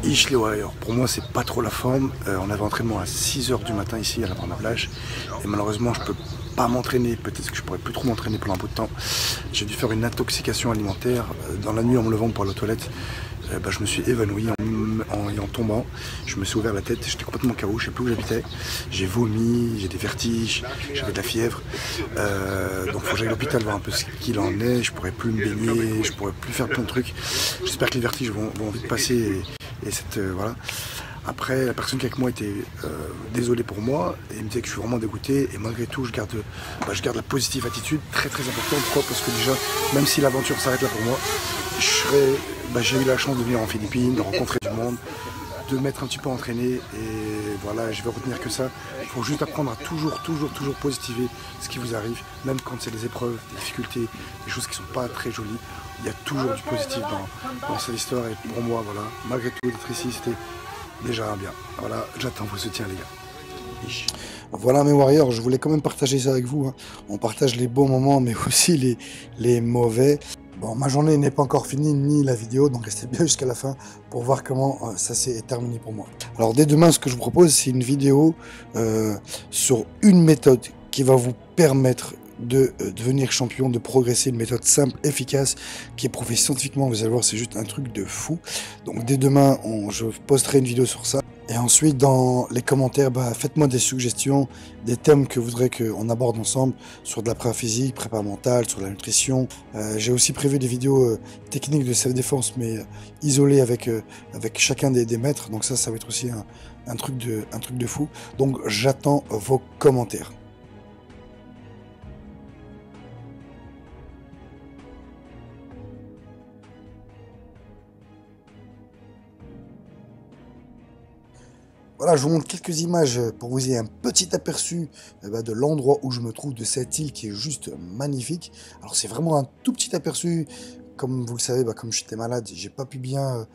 Les Warriors, pour moi c'est pas trop la forme. On avait entraînement à 6 h du matin ici à la Bande Plage et malheureusement je peux pas m'entraîner, peut-être que je pourrais plus trop m'entraîner pendant un bout de temps. J'ai dû faire une intoxication alimentaire. Dans la nuit en me levant pour aller aux toilettes, je me suis évanoui en tombant. Je me suis ouvert la tête, j'étais complètement KO, je sais plus où j'habitais. J'ai vomi, j'ai des vertiges, j'avais de la fièvre. Donc faut que j'aille à l'hôpital voir un peu ce qu'il en est. Je pourrais plus me baigner, je pourrais plus faire plein de trucs. J'espère que les vertiges vont vite passer et voilà. Après, la personne qui est avec moi était désolée pour moi et il me disait que je suis vraiment dégoûté. Et malgré tout, je garde la positive attitude, très très important. Pourquoi? Parce que déjà, même si l'aventure s'arrête là pour moi, j'ai eu la chance de venir en Philippines, de rencontrer du monde, de m'être un petit peu entraîné. Et voilà, je vais retenir que ça. Il faut juste apprendre à toujours positiver ce qui vous arrive, même quand c'est des épreuves, des difficultés, des choses qui ne sont pas très jolies. Il y a toujours du positif dans cette histoire. Et pour moi, voilà, malgré tout, d'être ici, c'était déjà bien. Voilà, j'attends vos soutiens les gars. Voilà mes Warriors, je voulais quand même partager ça avec vous. Hein. On partage les bons moments mais aussi les mauvais. Bon, ma journée n'est pas encore finie ni la vidéo, donc restez bien jusqu'à la fin pour voir comment ça s'est terminé pour moi. Alors dès demain, ce que je vous propose, c'est une vidéo sur une méthode qui va vous permettre de devenir champion, de progresser, une méthode simple, efficace, qui est prouvée scientifiquement, vous allez voir, c'est juste un truc de fou. Donc dès demain, je posterai une vidéo sur ça. Et ensuite, dans les commentaires, faites-moi des suggestions, des thèmes que vous voudrez qu'on aborde ensemble, sur de la prépa physique, prépa mentale, sur la nutrition. J'ai aussi prévu des vidéos techniques de self-défense, mais isolées avec chacun des maîtres. Donc ça va être aussi un truc de fou. Donc j'attends vos commentaires. Voilà, je vous montre quelques images pour que vous ayez un petit aperçu de l'endroit où je me trouve, de cette île qui est juste magnifique. Alors c'est vraiment un tout petit aperçu, comme vous le savez, comme j'étais malade, j'ai pas pu bien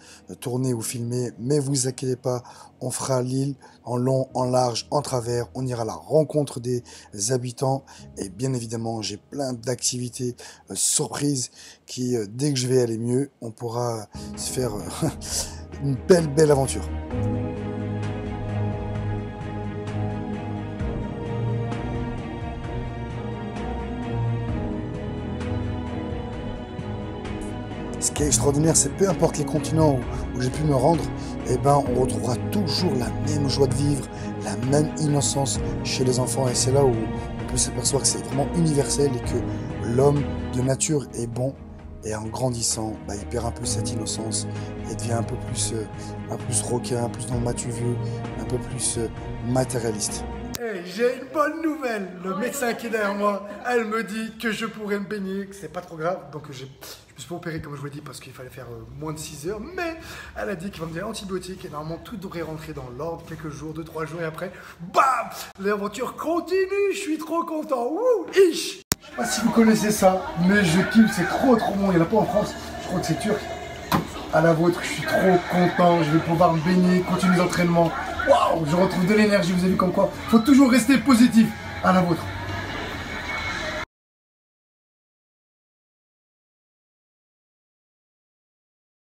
tourner ou filmer, mais vous inquiétez pas, on fera l'île en long, en large, en travers, on ira à la rencontre des habitants et bien évidemment j'ai plein d'activités surprises qui, dès que je vais aller mieux, on pourra se faire une belle aventure. Ce qui est extraordinaire, c'est peu importe les continents où j'ai pu me rendre, on retrouvera toujours la même joie de vivre, la même innocence chez les enfants. Et c'est là où on peut s'apercevoir que c'est vraiment universel et que l'homme de nature est bon. Et en grandissant, il perd un peu cette innocence et devient un peu plus roquin, plus dans le m'as-tu vu, un peu plus matérialiste. Hey, j'ai une bonne nouvelle. Le médecin qui est derrière moi, elle me dit que je pourrais me baigner, que c'est pas trop grave. Donc je me suis pas opéré comme je vous l'ai dit parce qu'il fallait faire moins de 6 heures. Mais elle a dit qu'il va me donner antibiotiques et normalement tout devrait rentrer dans l'ordre quelques jours, 2-3 jours et après, bam, l'aventure continue. Je suis trop content. Wouh, ish. Je sais pas si vous connaissez ça, mais je kiffe, c'est trop bon. Il n'y en a pas en France, je crois que c'est turc. À la vôtre, je suis trop content. Je vais pouvoir me baigner, continuer l'entraînement. Waouh, je retrouve de l'énergie, vous avez vu comme quoi. Faut toujours rester positif. À la vôtre.